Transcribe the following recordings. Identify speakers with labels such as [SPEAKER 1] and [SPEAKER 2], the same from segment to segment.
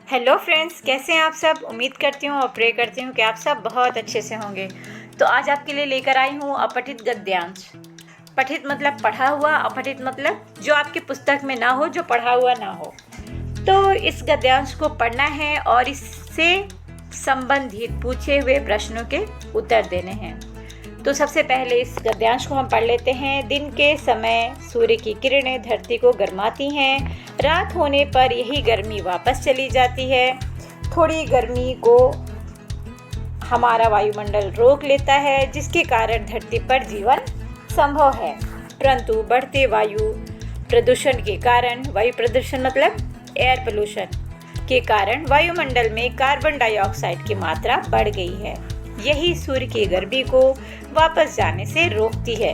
[SPEAKER 1] Hello friends, कैसे हैं आप सब। उम्मीद करती हूँ और प्रे करती हूँ कि आप सब बहुत अच्छे से होंगे। तो आज आपके लिए लेकर आई हूँ अपठित गद्यांश। पठित मतलब पढ़ा हुआ, अपठित मतलब जो आपकी पुस्तक में ना हो, जो पढ़ा हुआ ना हो। तो इस गद्यांश को पढ़ना है और इससे संबंधित पूछे हुए प्रश्नों के उत्तर देने हैं। तो सबसे पहले इस गद्यांश को हम पढ़ लेते हैं। दिन के समय सूर्य की किरणें धरती को गर्माती हैं। रात होने पर यही गर्मी वापस चली जाती है। थोड़ी गर्मी को हमारा वायुमंडल रोक लेता है, जिसके कारण धरती पर जीवन संभव है। परंतु बढ़ते वायु प्रदूषण के कारण, वायु प्रदूषण मतलब एयर पोल्यूशन के कारण वायुमंडल में कार्बन डाइऑक्साइड की मात्रा बढ़ गई है। यही सूर्य की गर्मी को वापस जाने से रोकती है।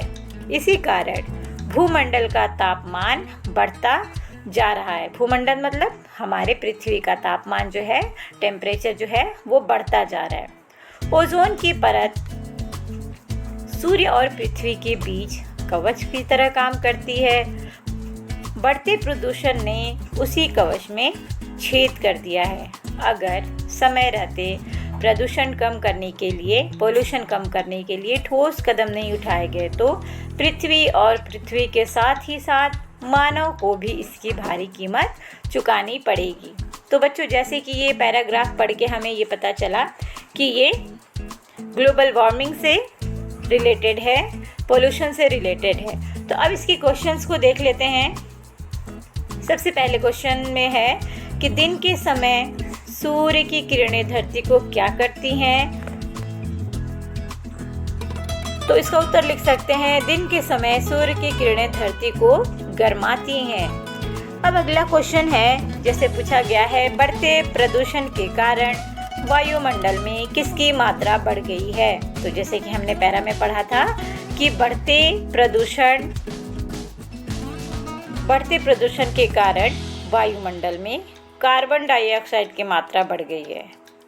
[SPEAKER 1] इसी कारण भूमंडल का तापमान बढ़ता जा रहा है। भूमंडल मतलब हमारे पृथ्वी का तापमान जो है, टेम्परेचर जो है वो बढ़ता जा रहा है। ओजोन की परत सूर्य और पृथ्वी के बीच कवच की तरह काम करती है। बढ़ते प्रदूषण ने उसी कवच में छेद कर दिया है। अगर समय रहते प्रदूषण कम करने के लिए, पोल्यूशन कम करने के लिए ठोस कदम नहीं उठाए गए तो पृथ्वी और पृथ्वी के साथ ही साथ मानव को भी इसकी भारी कीमत चुकानी पड़ेगी। तो बच्चों, जैसे कि ये पैराग्राफ पढ़ के हमें ये पता चला कि ये ग्लोबल वार्मिंग से रिलेटेड है, पोल्यूशन से रिलेटेड है। तो अब इसके क्वेश्चंस को देख लेते हैं। सबसे पहले क्वेश्चन में है कि दिन के समय सूर्य की किरणें धरती को क्या करती हैं। तो इसका उत्तर लिख सकते हैं, दिन के समय सूर्य की किरणें धरती को गर्माती हैं। अब अगला क्वेश्चन है, जैसे पूछा गया है, बढ़ते प्रदूषण के कारण वायुमंडल में किसकी मात्रा बढ़ गई है। तो जैसे कि हमने पैरा में पढ़ा था कि बढ़ते प्रदूषण के कारण वायुमंडल में कार्बन डाइऑक्साइड की मात्रा बढ़ गई है।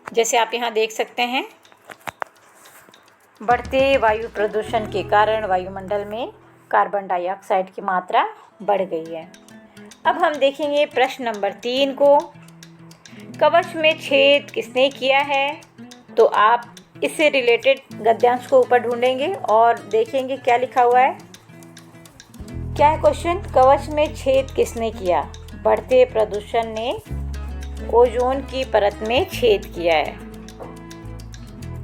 [SPEAKER 1] जैसे आप यहाँ देख सकते हैं, बढ़ते वायु प्रदूषण के कारण वायुमंडल में कार्बन डाइऑक्साइड की मात्रा बढ़ गई है। अब हम देखेंगे प्रश्न नंबर 3 को। कवच में छेद किसने किया है। तो आप इससे रिलेटेड गद्यांश को ऊपर ढूंढेंगे और देखेंगे क्या लिखा हुआ है। क्या है क्वेश्चन, कवच में छेद किसने किया। बढ़ते प्रदूषण ने ओजोन की परत में छेद किया है।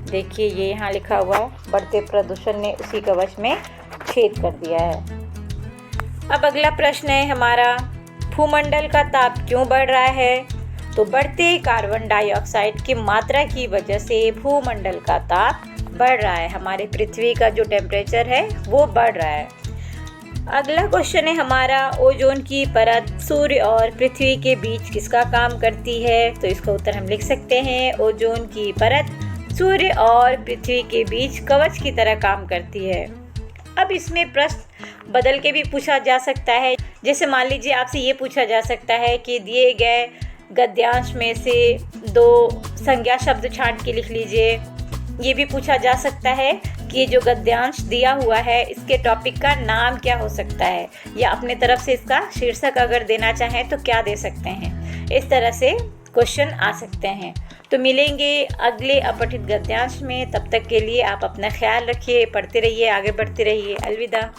[SPEAKER 1] देखिए ये यहाँ लिखा हुआ है, बढ़ते प्रदूषण ने उसी कवच में छेद कर दिया है। अब अगला प्रश्न है हमारा, भूमंडल का ताप क्यों बढ़ रहा है। तो बढ़ते कार्बन डाइऑक्साइड की मात्रा की वजह से भूमंडल का ताप बढ़ रहा है। हमारे पृथ्वी का जो टेम्परेचर है वो बढ़ रहा है। अगला क्वेश्चन है हमारा, ओजोन की परत सूर्य और पृथ्वी के बीच किसका काम करती है। तो इसका उत्तर हम लिख सकते हैं, ओजोन की परत सूर्य और पृथ्वी के बीच कवच की तरह काम करती है। अब इसमें प्रश्न बदल के भी पूछा जा सकता है। जैसे मान लीजिए आपसे ये पूछा जा सकता है कि दिए गए गद्यांश में से 2 संज्ञा शब्द छांट के लिख लीजिए। ये भी पूछा जा सकता है कि जो गद्यांश दिया हुआ है इसके टॉपिक का नाम क्या हो सकता है, या अपने तरफ से इसका शीर्षक अगर देना चाहें तो क्या दे सकते हैं। इस तरह से क्वेश्चन आ सकते हैं। तो मिलेंगे अगले अपठित गद्यांश में। तब तक के लिए आप अपना ख्याल रखिए, पढ़ते रहिए, आगे बढ़ते रहिए। अलविदा।